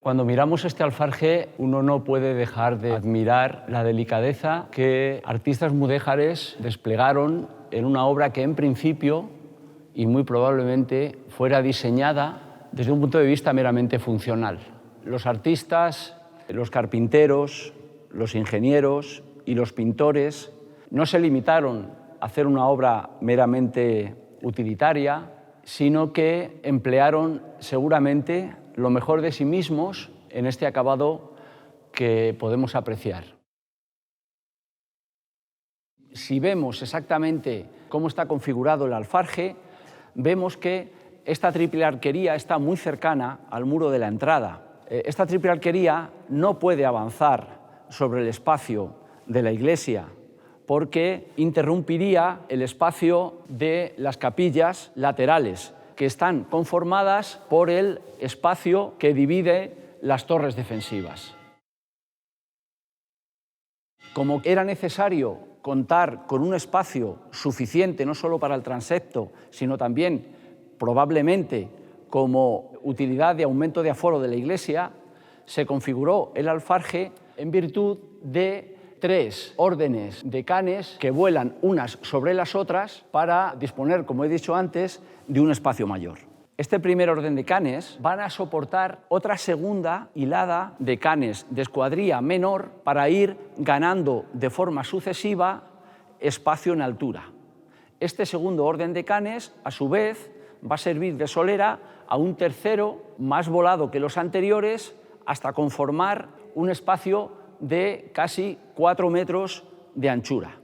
Cuando miramos este alfarje, uno no puede dejar de admirar la delicadeza que artistas mudéjares desplegaron en una obra que en principio y muy probablemente fuera diseñada desde un punto de vista meramente funcional. Los artistas, los carpinteros, los ingenieros y los pintores no se limitaron a hacer una obra meramente utilitaria, sino que emplearon seguramente lo mejor de sí mismos en este acabado que podemos apreciar. Si vemos exactamente cómo está configurado el alfarje, vemos que esta triple arquería está muy cercana al muro de la entrada. Esta triple arquería no puede avanzar sobre el espacio de la iglesia porque interrumpiría el espacio de las capillas laterales, que están conformadas por el espacio que divide las torres defensivas. Como era necesario contar con un espacio suficiente no solo para el transepto, sino también probablemente como utilidad de aumento de aforo de la iglesia, se configuró el alfarje en virtud de 3 órdenes de canes que vuelan unas sobre las otras para disponer, como he dicho antes, de un espacio mayor. Este primer orden de canes van a soportar otra segunda hilada de canes de escuadría menor para ir ganando de forma sucesiva espacio en altura. Este segundo orden de canes, a su vez, va a servir de solera a un tercero más volado que los anteriores hasta conformar un espacio de casi 4 metros de anchura.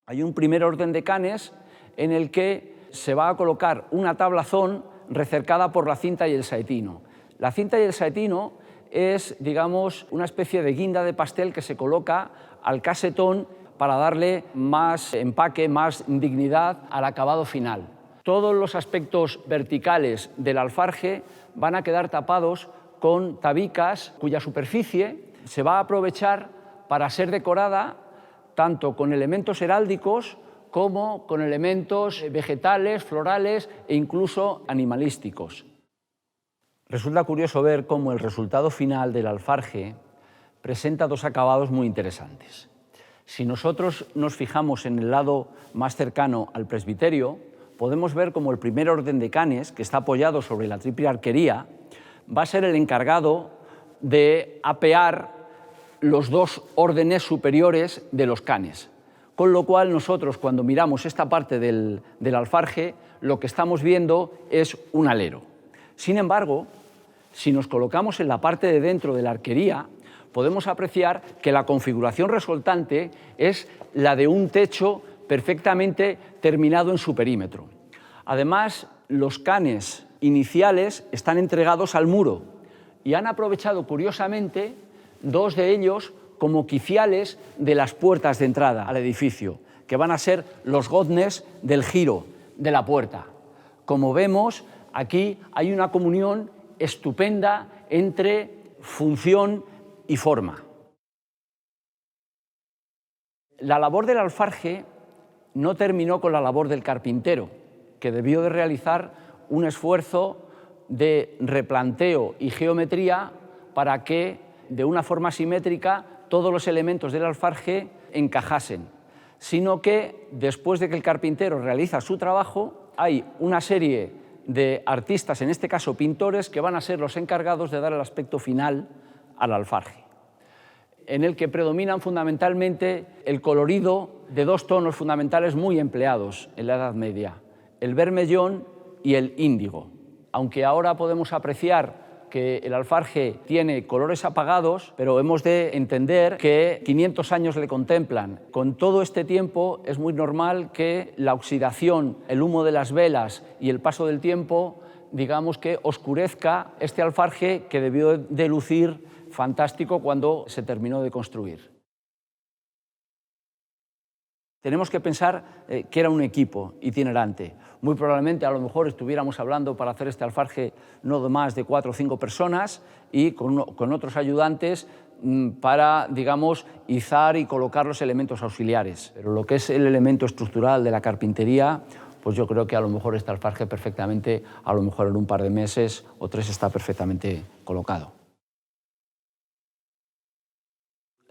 Hay un primer orden de canes en el que se va a colocar una tablazón recercada por la cinta y el saetino. La cinta y el saetino es, digamos, una especie de guinda de pastel que se coloca al casetón para darle más empaque, más dignidad al acabado final. Todos los aspectos verticales del alfarje van a quedar tapados con tabicas cuya superficie se va a aprovechar para ser decorada tanto con elementos heráldicos como con elementos vegetales, florales e incluso animalísticos. Resulta curioso ver cómo el resultado final del alfarje presenta 2 acabados muy interesantes. Si nosotros nos fijamos en el lado más cercano al presbiterio, podemos ver cómo el primer orden de canes, que está apoyado sobre la triple arquería, va a ser el encargado de apear los 2 órdenes superiores de los canes. Con lo cual nosotros, cuando miramos esta parte del alfarje, lo que estamos viendo es un alero. Sin embargo, si nos colocamos en la parte de dentro de la arquería, podemos apreciar que la configuración resultante es la de un techo perfectamente terminado en su perímetro. Además, los canes iniciales están entregados al muro y han aprovechado curiosamente 2 de ellos como quiciales de las puertas de entrada al edificio, que van a ser los goznes del giro de la puerta. Como vemos, aquí hay una comunión estupenda entre función y forma. La labor del alfarje no terminó con la labor del carpintero, que debió de realizar un esfuerzo de replanteo y geometría para que, de una forma simétrica, todos los elementos del alfarje encajasen, sino que, después de que el carpintero realiza su trabajo, hay una serie de artistas, en este caso pintores, que van a ser los encargados de dar el aspecto final al alfarje, en el que predominan fundamentalmente el colorido de 2 tonos fundamentales muy empleados en la Edad Media, el bermellón y el índigo. Aunque ahora podemos apreciar que el alfarje tiene colores apagados, pero hemos de entender que 500 años le contemplan. Con todo este tiempo es muy normal que la oxidación, el humo de las velas y el paso del tiempo, digamos que oscurezca este alfarje que debió de lucir fantástico cuando se terminó de construir. Tenemos que pensar que era un equipo itinerante. Muy probablemente, a lo mejor, estuviéramos hablando para hacer este alfarje no de más de 4 o 5 personas y con otros ayudantes para, digamos, izar y colocar los elementos auxiliares. Pero lo que es el elemento estructural de la carpintería pues yo creo que a lo mejor este alfarje perfectamente, a lo mejor en un par de meses o 3 está perfectamente colocado.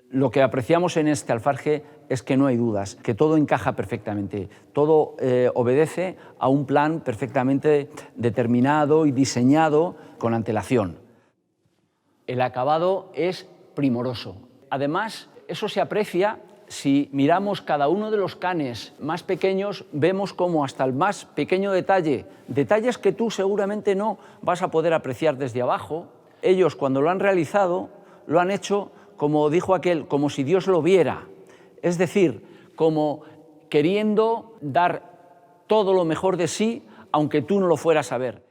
Lo que apreciamos en este alfarje es que no hay dudas, que todo encaja perfectamente, todo obedece a un plan perfectamente determinado y diseñado con antelación. El acabado es primoroso. Además, eso se aprecia si miramos cada uno de los canes más pequeños, vemos como hasta el más pequeño detalle, detalles que tú seguramente no vas a poder apreciar desde abajo, ellos cuando lo han realizado, lo han hecho, como dijo aquel, como si Dios lo viera, es decir, como queriendo dar todo lo mejor de sí, aunque tú no lo fueras a ver.